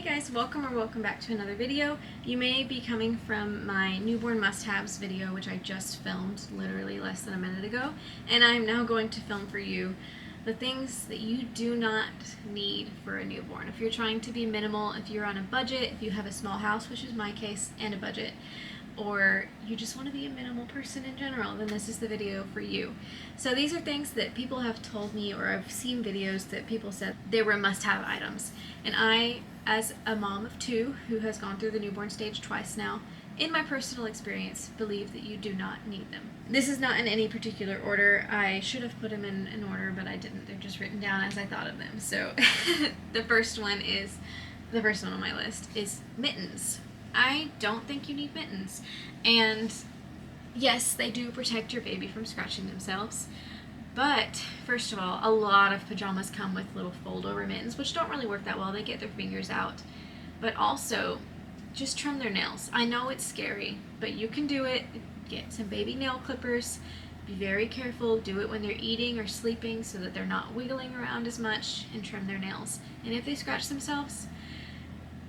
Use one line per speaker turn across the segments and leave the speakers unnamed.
Hey guys, welcome back to another video. You may be coming from my newborn must-haves video, which I just filmed literally less than a minute ago, and I'm now going to film for you the things that you do not need for a newborn. If you're trying to be minimal, if you're on a budget, if you have a small house, which is my case, and a budget, or you just want to be a minimal person in general, then this is the video for you. So these are things that people have told me, or I've seen videos that people said they were must-have items. And I, as a mom of two who has gone through the newborn stage twice now, in my personal experience, believe that you do not need them. This is not in any particular order. I should have put them in an order, but I didn't. They're just written down as I thought of them. So the first one on my list is mittens. I don't think you need mittens. And yes, they do protect your baby from scratching themselves. But first of all, a lot of pajamas come with little fold-over mittens, which don't really work that well. They get their fingers out. But also, just trim their nails. I know it's scary, but you can do it. Get some baby nail clippers. Be very careful. Do it when they're eating or sleeping so that they're not wiggling around as much, and trim their nails. And if they scratch themselves,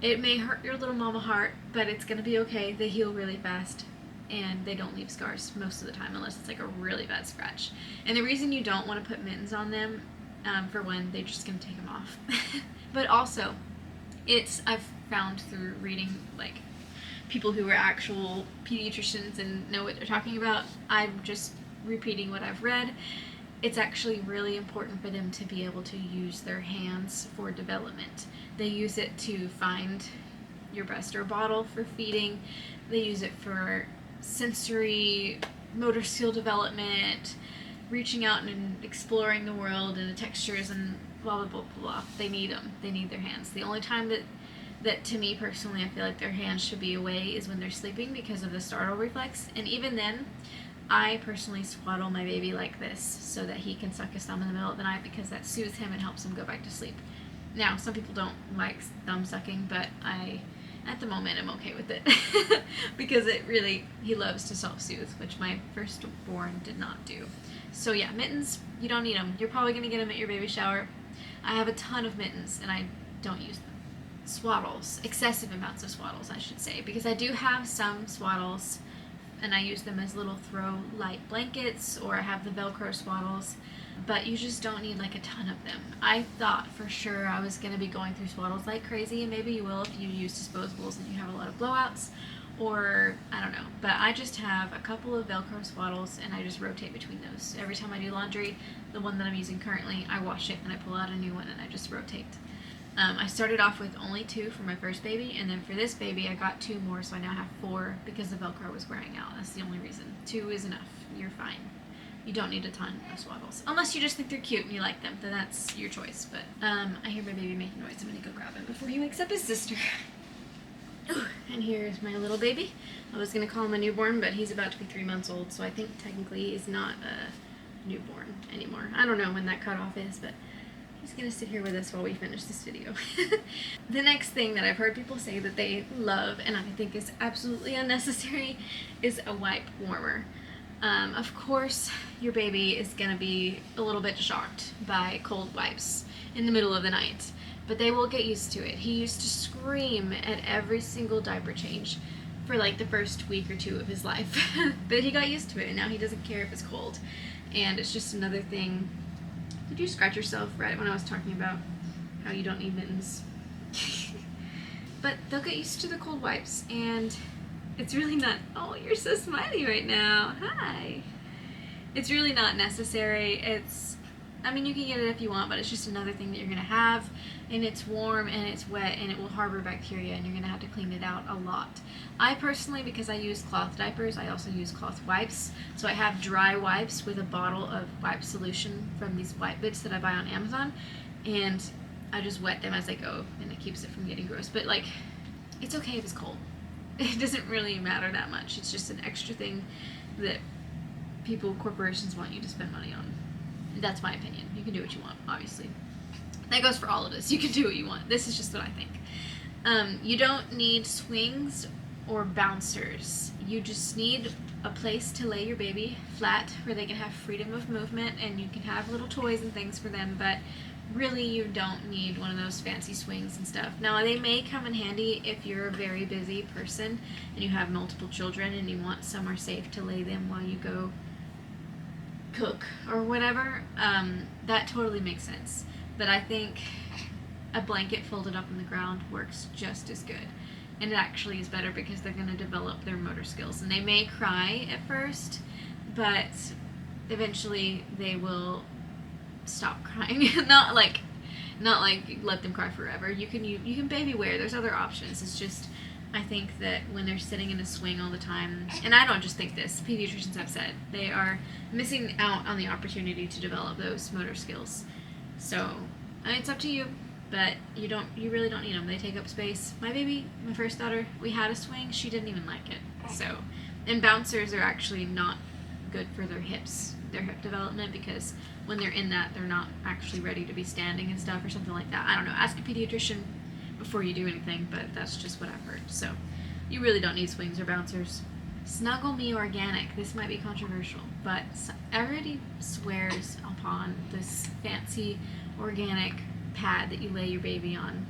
it may hurt your little mama heart, but it's going to be okay. They heal really fast, and they don't leave scars most of the time unless it's like a really bad scratch. And the reason you don't want to put mittens on them, for one, they're just going to take them off. But also, I've found through reading like people who are actual pediatricians and know what they're talking about, I'm just repeating what I've read. It's actually really important for them to be able to use their hands for development. They use it to find your breast or bottle for feeding. They use it for sensory motor skill development, reaching out and exploring the world and the textures and blah blah blah blah. They need them. They need their hands. The only time that to me personally I feel like their hands should be away is when they're sleeping because of the startle reflex. And even then, I personally swaddle my baby like this so that he can suck his thumb in the middle of the night because that soothes him and helps him go back to sleep. Now, some people don't like thumb sucking, but I, at the moment, am okay with it because he loves to self-soothe, which my firstborn did not do. So yeah, mittens, you don't need them. You're probably going to get them at your baby shower. I have a ton of mittens and I don't use them. Swaddles, excessive amounts of swaddles, I should say, because I do have some swaddles and I use them as little throw light blankets, or I have the Velcro swaddles, but you just don't need like a ton of them. I thought for sure I was going to be going through swaddles like crazy, and maybe you will if you use disposables and you have a lot of blowouts, or I don't know, but I just have a couple of Velcro swaddles and I just rotate between those. Every time I do laundry, the one that I'm using currently, I wash it and I pull out a new one and I just rotate. I started off with only 2 for my first baby, and then for this baby I got 2 more, so I now have 4 because the Velcro was wearing out. That's the only reason. 2 is enough. You're fine. You don't need a ton of swaddles. Unless you just think they're cute and you like them, then that's your choice. But I hear my baby making noise. I'm going to go grab him before he wakes up his sister. And here's my little baby. I was going to call him a newborn, but he's about to be 3 months old, so I think technically he's not a newborn anymore. I don't know when that cutoff is, but he's going to sit here with us while we finish this video. The next thing that I've heard people say that they love, and I think is absolutely unnecessary, is a wipe warmer. Of course, your baby is going to be a little bit shocked by cold wipes in the middle of the night, but they will get used to it. He used to scream at every single diaper change for like the first week or 2 of his life, but he got used to it, and now he doesn't care if it's cold. And it's just another thing. Did you scratch yourself right when I was talking about how you don't need mittens? But they'll get used to the cold wipes, and it's really not, oh, you're so smiley right now. Hi. It's really not necessary. I mean, you can get it if you want, but it's just another thing that you're going to have, and it's warm, and it's wet, and it will harbor bacteria, and you're going to have to clean it out a lot. I personally, because I use cloth diapers, I also use cloth wipes, so I have dry wipes with a bottle of wipe solution from these wipe bits that I buy on Amazon, and I just wet them as I go, and it keeps it from getting gross. But like, it's okay if it's cold. It doesn't really matter that much. It's just an extra thing that corporations want you to spend money on. That's my opinion. You can do what you want, obviously. That goes for all of us. You can do what you want. This is just what I think. You don't need swings or bouncers. You just need a place to lay your baby flat where they can have freedom of movement, and you can have little toys and things for them, but really you don't need one of those fancy swings and stuff. Now, they may come in handy if you're a very busy person and you have multiple children and you want somewhere safe to lay them while you go cook or whatever. That totally makes sense. But I think a blanket folded up on the ground works just as good. And it actually is better because they're going to develop their motor skills. And they may cry at first, but eventually they will stop crying. not like let them cry forever. You can baby wear. There's other options. It's just, I think that when they're sitting in a swing all the time, and I don't just think this, pediatricians have said, they are missing out on the opportunity to develop those motor skills. So, it's up to you, but you really don't need them. They take up space. My baby, my first daughter, we had a swing. She didn't even like it. So, and bouncers are actually not good for their hips, their hip development, because when they're in that, they're not actually ready to be standing and stuff or something like that. I don't know. Ask a pediatrician before you do anything, but that's just what I've heard. So, you really don't need swings or bouncers. Snuggle Me Organic. This might be controversial, but everybody swears upon this fancy organic pad that you lay your baby on.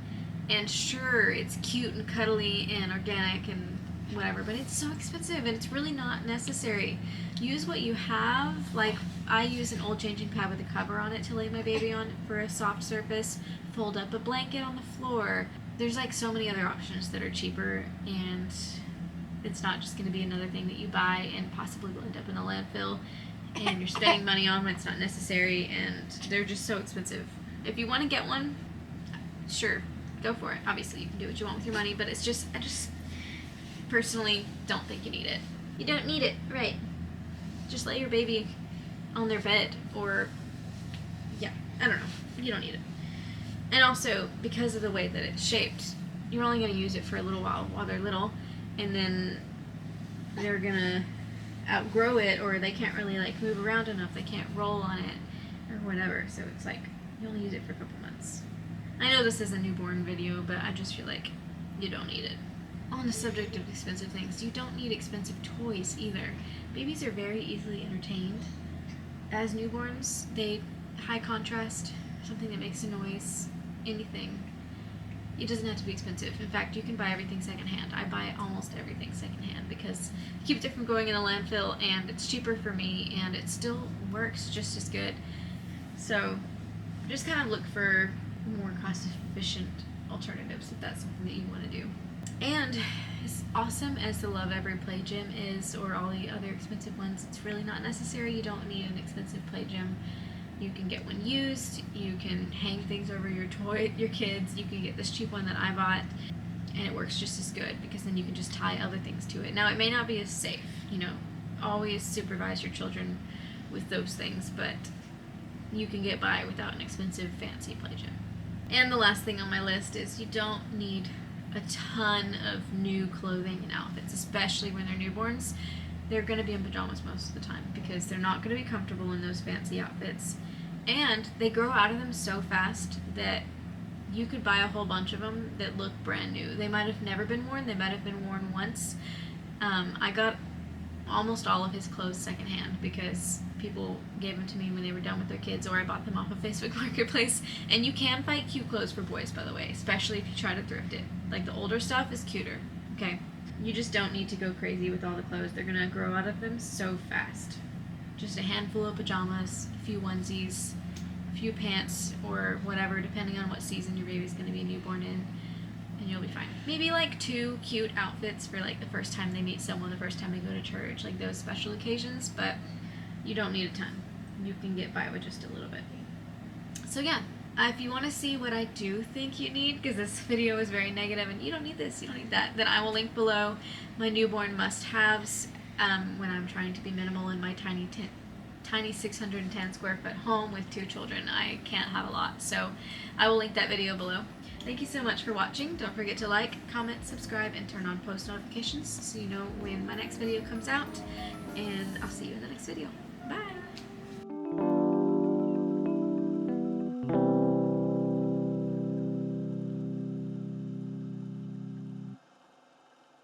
And sure, it's cute and cuddly and organic and whatever, but it's so expensive and it's really not necessary. Use what you have. Like, I use an old changing pad with a cover on it to lay my baby on for a soft surface. Fold up a blanket on the floor. There's like so many other options that are cheaper, and it's not just going to be another thing that you buy and possibly will end up in a landfill and you're spending money on when it's not necessary, and they're just so expensive. If you want to get one, sure, go for it. Obviously, you can do what you want with your money, but it's just, I just personally don't think you need it. You don't need it, right? Just lay your baby on their bed, or, yeah, I don't know. You don't need it. And also, because of the way that it's shaped, you're only going to use it for a little while they're little, and then they're going to outgrow it, or they can't really like move around enough, they can't roll on it, or whatever, so it's like, you only use it for a couple months. I know this is a newborn video, but I just feel like you don't need it. On the subject of expensive things, you don't need expensive toys either. Babies are very easily entertained. As newborns, high contrast, something that makes a noise, anything. It doesn't have to be expensive. In fact, you can buy everything secondhand. I buy almost everything secondhand because it keeps it from going in a landfill, and it's cheaper for me, and it still works just as good. So just kind of look for more cost-efficient alternatives if that's something that you want to do. And as awesome as the Love Every Play Gym is, or all the other expensive ones, it's really not necessary. You don't need an expensive play gym. You can get one used, you can hang things over your kids, you can get this cheap one that I bought, and it works just as good because then you can just tie other things to it. Now, it may not be as safe, always supervise your children with those things, but you can get by without an expensive, fancy play gym. And the last thing on my list is you don't need a ton of new clothing and outfits, especially when they're newborns. They're going to be in pajamas most of the time because they're not going to be comfortable in those fancy outfits. And they grow out of them so fast that you could buy a whole bunch of them that look brand new. They might have never been worn. They might have been worn once. I got almost all of his clothes secondhand because people gave them to me when they were done with their kids, or I bought them off of Facebook Marketplace. And you can find cute clothes for boys, by the way, especially if you try to thrift it. Like, the older stuff is cuter, okay? You just don't need to go crazy with all the clothes. They're going to grow out of them so fast. Just a handful of pajamas, a few onesies, a few pants, or whatever, depending on what season your baby's going to be newborn in, and you'll be fine. Maybe like 2 cute outfits for like the first time they meet someone, the first time they go to church, like those special occasions, but you don't need a ton. You can get by with just a little bit. So yeah, if you want to see what I do think you need, because this video is very negative and you don't need this, you don't need that, then I will link below my newborn must-haves when I'm trying to be minimal in my tiny 610 square foot home with 2 children. I can't have a lot, so I will link that video below. Thank you so much for watching. Don't forget to like, comment, subscribe, and turn on post notifications so you know when my next video comes out, and I'll see you in the next video. Bye!